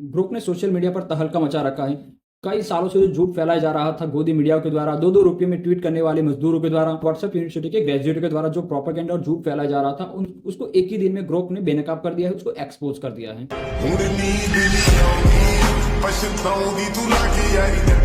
Group ने social media पर तहलका मचा रखा है। कई सालों से जो झूठ फैलाया जा रहा था गोदी मीडिया के द्वारा, 2-2 रुपये में ट्वीट करने वाले मजदूरों के द्वारा, व्हाट्सएप यूनिवर्सिटी के ग्रेजुएट के द्वारा जो प्रोपेगेंडा और झूठ फैलाया जा रहा था उसको एक ही दिन में ग्रुप ने बेनकाब कर दिया है, उसको एक्सपोज कर दिया है।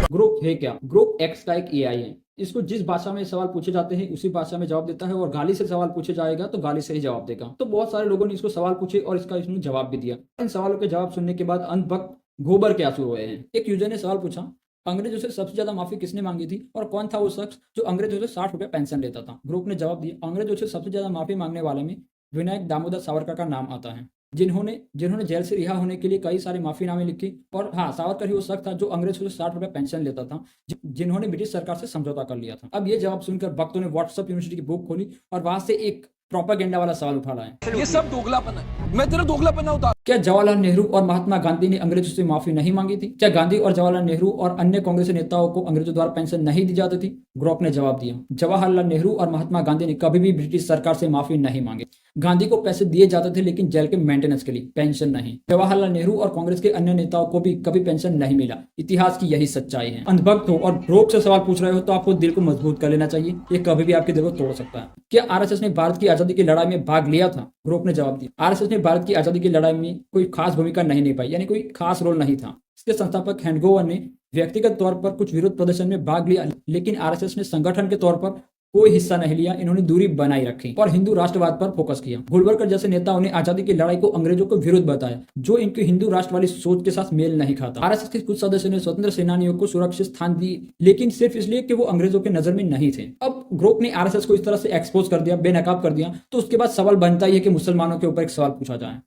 ग्रुप है क्या? ग्रुप एक्स का एक एआई है। इसको जिस भाषा में सवाल पूछे जाते हैं उसी भाषा में जवाब देता है, और गाली से सवाल पूछे जाएगा तो गाली से ही जवाब देगा। तो बहुत सारे लोगों ने इसको सवाल पूछे और इसका इसने जवाब भी दिया। इन सवालों के जवाब सुनने के बाद अंत वक्त गोबर के आंसू हुए हैं। एक यूजर ने सवाल पूछा, अंग्रेजों से सबसे ज्यादा माफी किसने मांगी थी और कौन था वो शख्स जो अंग्रेजों से 60 रुपए पेंशन लेता था? ग्रुप ने जवाब दिया, अंग्रेजों से सबसे ज्यादा माफी मांगने वाले में विनायक दामोदर सावरकर का नाम आता है, जिन्होंने जिन्होंने जेल से रिहा होने के लिए कई सारे माफीनामे लिखे। और हाँ, सावरकर ही वो शख्स था जो अंग्रेजों से 60 रुपए पेंशन लेता था, जिन्होंने ब्रिटिश सरकार से समझौता कर लिया था। अब ये जवाब सुनकर भक्तों ने व्हाट्सएप यूनिवर्सिटी की बुक खोली और वहां से एक प्रोपेगेंडा वाला सवाल उठा लाए। ये सब दोगलापन है, मैं तेरा दोगलापन उतार। क्या जवाहरलाल नेहरू और महात्मा गांधी ने अंग्रेजों से माफी नहीं मांगी थी? क्या गांधी और जवाहरलाल नेहरू और अन्य कांग्रेसी नेताओं को अंग्रेजों द्वारा पेंशन नहीं दी जाती थी? ग्रुप ने जवाब दिया, जवाहरलाल नेहरू और महात्मा गांधी ने कभी भी ब्रिटिश सरकार से माफी नहीं मांगी। गांधी को पैसे दिए जाते थे लेकिन जेल के मेंटेनेंस के लिए, पेंशन नहीं। जवाहरलाल नेहरू और कांग्रेस के अन्य नेताओं को भी कभी पेंशन नहीं मिला। इतिहास की यही सच्चाई है। अंधभक्त हो और ग्रुप से सवाल पूछ रहे हो तो आपको दिल को मजबूत कर लेना चाहिए, ये कभी भी आपके दिल को तोड़ सकता है। क्या आरएसएस ने भारत की आजादी की लड़ाई में भाग लिया था? ग्रुप ने जवाब दिया, आरएसएस ने भारत की आजादी की लड़ाई में कोई खास भूमिका नहीं निभाई, यानी कोई खास रोल नहीं था। इसके संस्थापक हैंगओवर ने व्यक्तिगत तौर पर कुछ विरोध प्रदर्शन में भाग लिया, लेकिन आरएसएस ने संगठन के तौर पर कोई हिस्सा नहीं लिया। इन्होंने दूरी बनाई रखी और हिंदू राष्ट्रवाद पर फोकस किया। गोलवलकर जैसे नेताओं ने आजादी की लड़ाई को अंग्रेजों को विरोध बताया, जो इनकी हिंदू राष्ट्रवादी सोच के साथ मेल नहीं खाता। आरएसएस के कुछ सदस्यों ने स्वतंत्र सेनानियों को सुरक्षित स्थान दी, लेकिन सिर्फ इसलिए कि वो अंग्रेजों के नजर में नहीं थे। अब ग्रुप ने आरएसएस को इस तरह से एक्सपोज कर दिया, बेनकाब कर दिया, तो उसके बाद सवाल बनता ही है कि मुसलमानों के ऊपर एक सवाल पूछा जाए।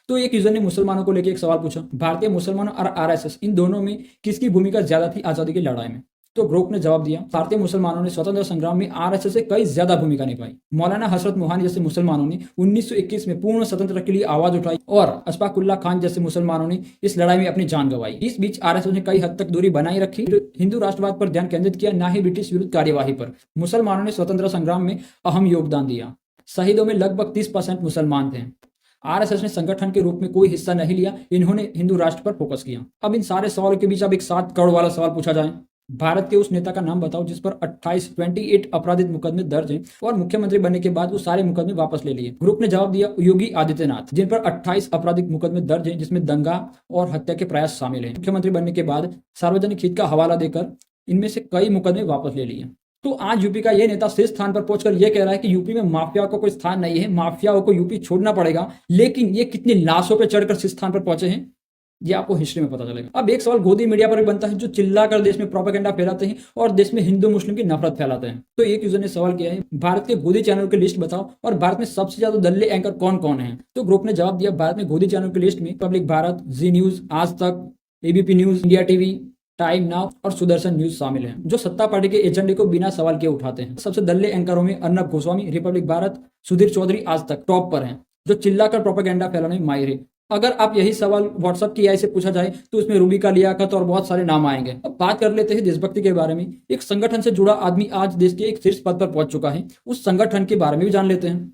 तो एक यूजर ने मुसलमानों को लेकर एक सवाल पूछा, भारतीय मुसलमानों और आरएसएस इन दोनों में किसकी भूमिका ज्यादा थी आजादी की लड़ाई में? तो ग्रुप ने जवाब दिया, भारतीय मुसलमानों ने स्वतंत्र संग्राम में आरएसएस से कई ज्यादा भूमिका निभाई। मौलाना हजरत मोहन जैसे मुसलमानों ने 1921 में पूर्ण स्वतंत्रता के लिए आवाज उठाई और अशफाकुल्लाह खान जैसे मुसलमानों ने इस लड़ाई में अपनी जान गंवाई। इस बीच आरएसएस ने कई हद तक दूरी बनाई रखी, हिंदू राष्ट्रवाद पर ध्यान केंद्रित किया, न ही ब्रिटिश विरुद्ध कार्यवाही पर। मुसलमानों ने स्वतंत्र संग्राम में अहम योगदान दिया। शहीदों में लगभग 30% मुसलमान थे। आरएसएस ने संगठन के रूप में कोई हिस्सा नहीं लिया, इन्होंने हिंदू राष्ट्र पर फोकस किया। अब इन सारे सवालों के बीच अब एक 7 करोड़ वाला सवाल पूछा जाए, भारत के उस नेता का नाम बताओ जिस पर 28 अपराधिक मुकदमे दर्ज हैं और मुख्यमंत्री बनने के बाद वो सारे मुकदमे वापस ले लिए। ग्रुप ने जवाब दिया, योगी आदित्यनाथ, जिन पर 28 आपराधिक मुकदमे दर्ज हैं, जिसमें दंगा और हत्या के प्रयास शामिल हैं। मुख्यमंत्री बनने के बाद सार्वजनिक हित का हवाला देकर इनमें से कई मुकदमे वापस ले लिए। तो आज यूपी का ये नेता शीर्ष स्थान पर पहुंचकर यह कह रहा है कि यूपी में माफिया को कोई स्थान नहीं है, माफियाओं को यूपी छोड़ना पड़ेगा। लेकिन ये कितनी लाशों पर चढ़कर शीर्ष स्थान पर पहुंचे हैं, ये आपको हिस्ट्री में पता चलेगा। अब एक सवाल गोदी मीडिया पर भी बनता है, जो चिल्लाकर देश में प्रोपेगेंडा फैलाते हैं और देश में हिंदू मुस्लिम की नफरत फैलाते हैं। तो एक यूजर ने सवाल किया है, भारत के गोदी चैनल की लिस्ट बताओ और भारत में सबसे ज्यादा दल्ले एंकर कौन कौन है? तो ग्रुप ने जवाब दिया, भारत में गोदी चैनल की लिस्ट में पब्लिक भारत, जी न्यूज, आज तक, ABP news, India TV, time now और सुदर्शन न्यूज शामिल हैं, जो सत्ता पार्टी के एजेंडे को बिना सवाल के उठाते हैं। सबसे दल्ले एंकरों में अर्नब गोस्वामी, रिपब्लिक भारत, सुधीर चौधरी आज तक टॉप पर हैं, जो चिल्लाकर प्रोपेगेंडा फैलाने में माहिर है। अगर आप यही सवाल व्हाट्सएप की एआई से पूछा जाए तो उसमें रूबिका लियाकत और बहुत सारे नाम आएंगे। अब बात कर लेते हैं देशभक्ति के बारे में। एक संगठन से जुड़ा आदमी आज देश के एक शीर्ष पद पर पहुंच चुका है, उस संगठन के बारे में भी जान लेते हैं।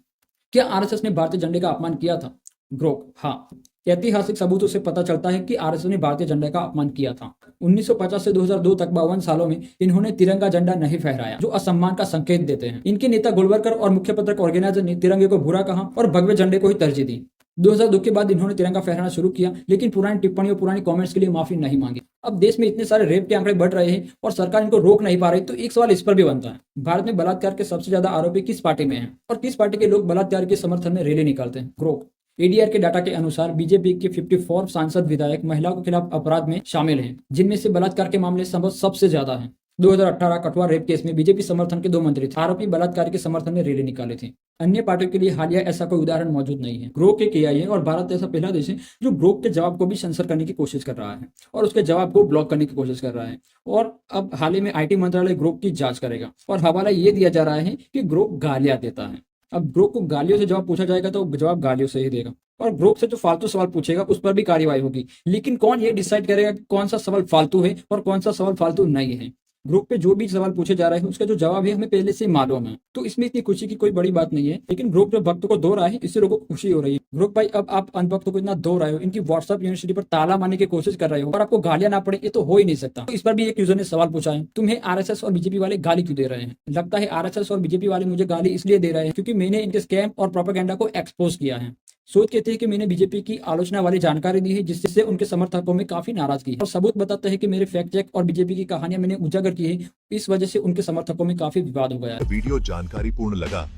क्या आरएसएस ने भारतीय झंडे का अपमान किया था? ग्रुप, हाँ, ऐतिहासिक सबूतों से पता चलता है कि आरएसएस ने भारतीय झंडे का अपमान किया था। 1950 से 2002 तक 52 सालों में इन्होंने तिरंगा झंडा नहीं फहराया, जो असम्मान का संकेत देते हैं। इनके नेता गोलवलकर और मुख्य पत्रक ऑर्गेनाइजर ने तिरंगे को बुरा कहा और भगवे झंडे को ही तरजीह दी। 2002 के बाद इन्होंने तिरंगा फहराना शुरू किया, लेकिन पुरानी टिप्पणियों, पुरानी कमेंट्स के लिए माफी नहीं मांगी। अब देश में इतने सारे रेप के आंकड़े बढ़ रहे हैं और सरकार इनको रोक नहीं पा रही, तो एक सवाल इस पर भी बनता है, भारत में बलात्कार के सबसे ज्यादा आरोपी किस पार्टी में हैं और किस पार्टी के लोग बलात्कार के समर्थन में रैली निकालते हैं? ग्रुप, एडीआर के डाटा के अनुसार बीजेपी के 54 सांसद विधायक महिलाओं के खिलाफ अपराध में शामिल हैं, जिनमें से बलात्कार के मामले संभव सबसे ज्यादा हैं। 2018 कठुआ रेप केस में बीजेपी समर्थन के 2 मंत्री थे, आरोपी बलात्कार के समर्थन में रैली निकाले थे। अन्य पार्टियों के लिए हालिया ऐसा कोई उदाहरण मौजूद नहीं है। ग्रुप के एआई है और भारत ऐसा पहला देश है जो ग्रुप के जवाब को भी सेंसर करने की कोशिश कर रहा है और उसके जवाब को ब्लॉक करने की कोशिश कर रहा है। और अब हाल ही में आईटी मंत्रालय ग्रुप की जांच करेगा और हवाला ये दिया जा रहा है कि ग्रुप गालियां देता है। अब ग्रुप को गालियों से जवाब पूछा जाएगा तो जवाब गालियों से ही देगा और ग्रुप से जो फालतू सवाल पूछेगा उस पर भी कार्रवाई होगी। लेकिन कौन ये डिसाइड करेगा कि कौन सा सवाल फालतू है और कौन सा सवाल फालतू नहीं है? ग्रुप पे जो भी सवाल पूछे जा रहे हैं उसका जो जवाब है हमें पहले से मालूम है, तो इसमें इतनी खुशी की कोई बड़ी बात नहीं है। लेकिन ग्रुप जो वक्त को दो रहा है इससे लोगों को खुशी हो रही है। ग्रुप भाई अब आप अनभक्त को इतना दो रहे हो, इनकी व्हाट्सएप यूनिवर्सिटी पर ताला मारने की कोशिश कर रहे हो और आपको गालियां ना पड़े, ये तो हो ही नहीं सकता। तो इस पर भी एक यूजर ने सवाल पूछा है, तुम्हें आरएसएस और बीजेपी वाले गाली क्यों दे रहे हैं? लगता है आरएसएस और बीजेपी वाले मुझे गाली इसलिए दे रहे हैं क्योंकि मैंने इनके स्कैम और प्रोपेगेंडा को एक्सपोज किया है। सोच कहते हैं कि मैंने बीजेपी की आलोचना वाली जानकारी दी है जिससे उनके समर्थकों में काफी नाराजगी है, और सबूत बताता है कि मेरे फैक्ट चेक और बीजेपी की कहानियां मैंने उजागर की है, इस वजह से उनके समर्थकों में काफी विवाद हो गया है। वीडियो जानकारीपूर्ण लगा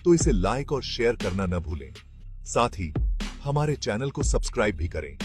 तो इसे लाइक और शेयर करना न भूलें। साथ ही हमारे चैनल को सब्सक्राइब भी करें।